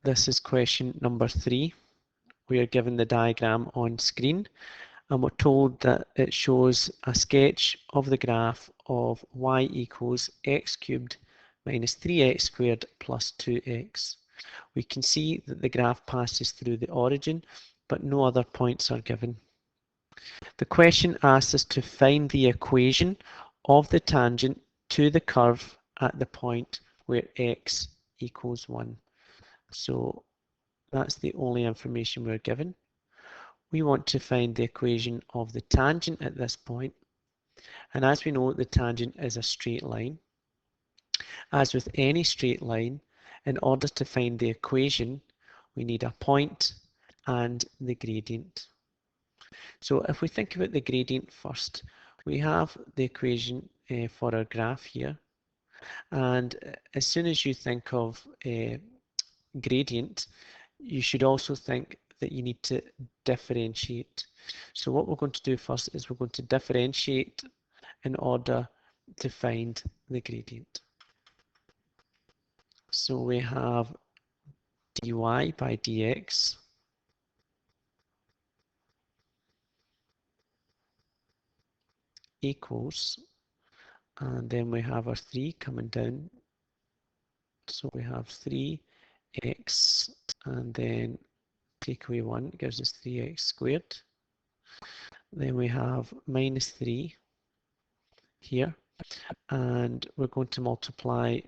This is question number 3. We are given the diagram on screen and we're told that it shows a sketch of the graph of y equals x cubed minus 3x squared plus 2x. We can see that the graph passes through the origin, but no other points are given. The question asks us to find the equation of the tangent to the curve at the point where x equals 1. So that's the only information we're given. We want to find the equation of the tangent at this point. And as we know, the tangent is a straight line. As with any straight line, in order to find the equation, we need a point and the gradient. So if we think about the gradient first, we have the equation for our graph here. And as soon as you think of gradient, you should also think that you need to differentiate. So what we're going to do first is we're going to differentiate in order to find the gradient. So we have dy by dx equals, and then we have our 3 coming down. So we have 3x, and then take away 1 gives us 3x squared. Then we have minus 3 here, and we're going to multiply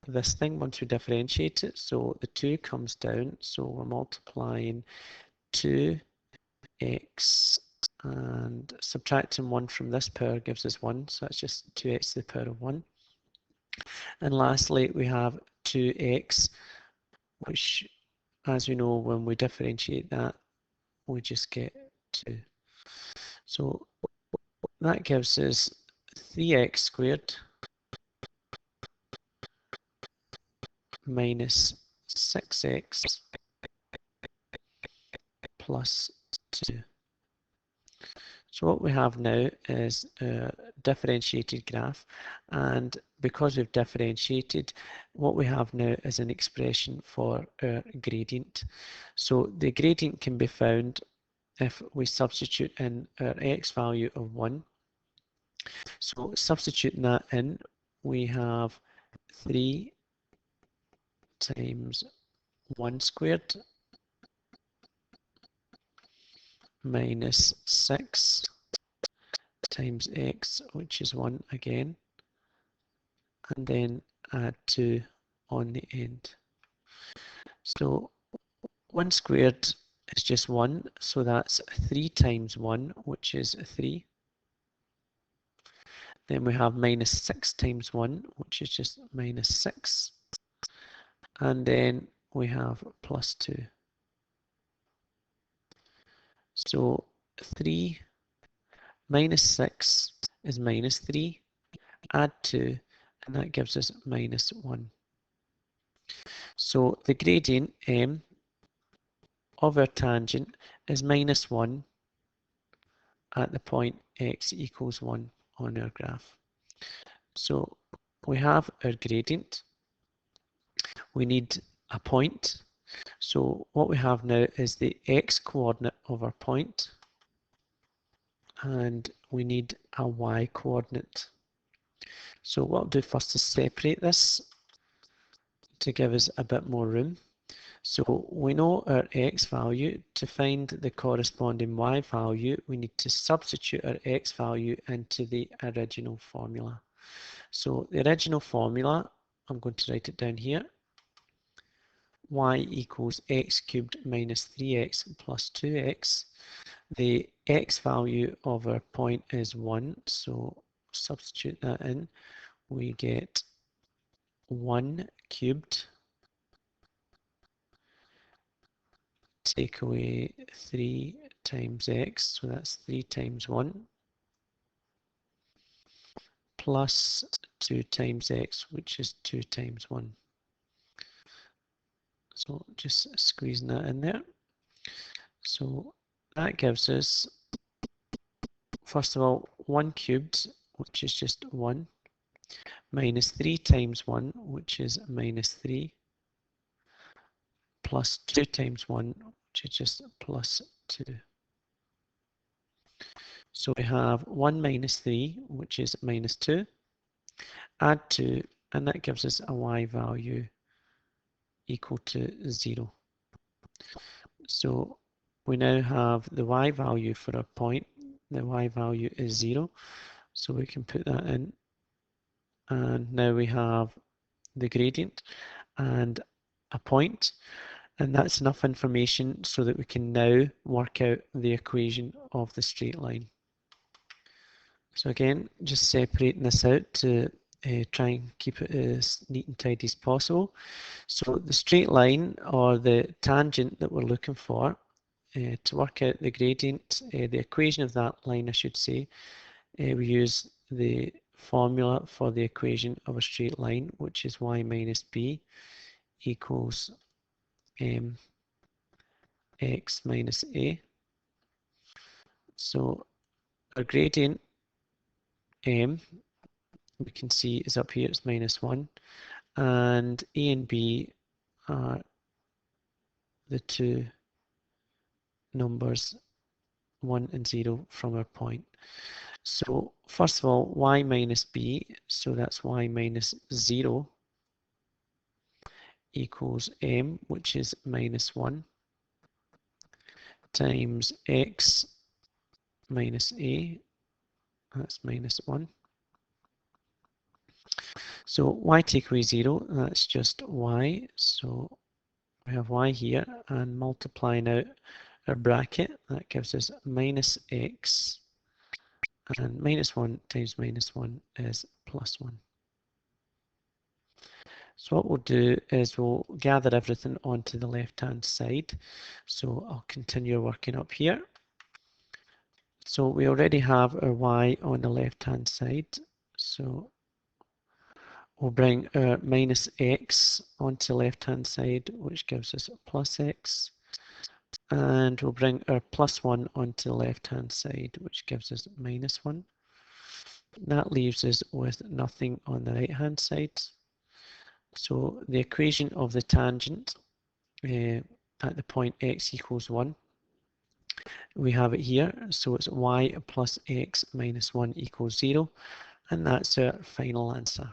this thing once we differentiate it. So the 2 comes down, so we're multiplying 2x and subtracting 1 from this power gives us 1, so that's just 2x to the power of 1. And lastly, we have 2x, which, as we know, when we differentiate that, we just get 2. So that gives us 3x squared minus 6x plus 2. So what we have now is a differentiated graph, and because we've differentiated, what we have now is an expression for our gradient. So the gradient can be found if we substitute in our x value of 1. So substituting that in, we have 3 times 1 squared minus 6 times x, which is 1 again, and then add 2 on the end. So 1 squared is just 1, so that's 3 times 1, which is 3. Then we have minus 6 times 1, which is just minus 6. And then we have plus 2. So 3 minus 6 is minus 3, add 2, and that gives us minus 1. So the gradient m of our tangent is minus 1 at the point x equals 1 on our graph. So we have our gradient. We need a point. So what we have now is the x coordinate of our point, and we need a y coordinate. So what I'll do first is separate this to give us a bit more room. So we know our x value. To find the corresponding y value, we need to substitute our x value into the original formula. So the original formula, I'm going to write it down here. Y equals x cubed minus 3x plus 2x. The x value of our point is 1, so substitute that in. We get 1 cubed, take away 3 times x, so that's 3 times 1, plus 2 times x, which is 2 times 1. So just squeezing that in there. So that gives us, first of all, 1 cubed, which is just 1, minus 3 times 1, which is minus 3, plus 2 times 1, which is just plus 2. So we have 1 minus 3, which is minus 2, add 2, and that gives us a y value equal to 0. So we now have the y value for our point. The y value is 0, so we can put that in. And now we have the gradient and a point, and that's enough information so that we can now work out the equation of the straight line. So again, just separating this out to try and keep it as neat and tidy as possible. So the straight line, or the tangent that we're looking for, to work out the gradient, the equation of that line I should say, we use the formula for the equation of a straight line, which is y minus b equals x minus a. So our gradient m, we can see is up here, it's minus 1, and a and b are the two numbers 1 and 0 from our point. So first of all, y minus b, so that's y minus 0 equals m, which is minus 1, times x minus a, that's minus 1. So y take away 0, that's just y, so we have y here, and multiplying out our bracket, that gives us minus x, and minus 1 times minus 1 is plus 1. So what we'll do is we'll gather everything onto the left-hand side. So I'll continue working up here. So we already have our y on the left-hand side. So we'll bring our minus x onto the left-hand side, which gives us plus x. And we'll bring our plus 1 onto the left-hand side, which gives us minus 1. That leaves us with nothing on the right-hand side. So the equation of the tangent at the point x equals 1, we have it here. So it's y plus x minus 1 equals 0, and that's our final answer.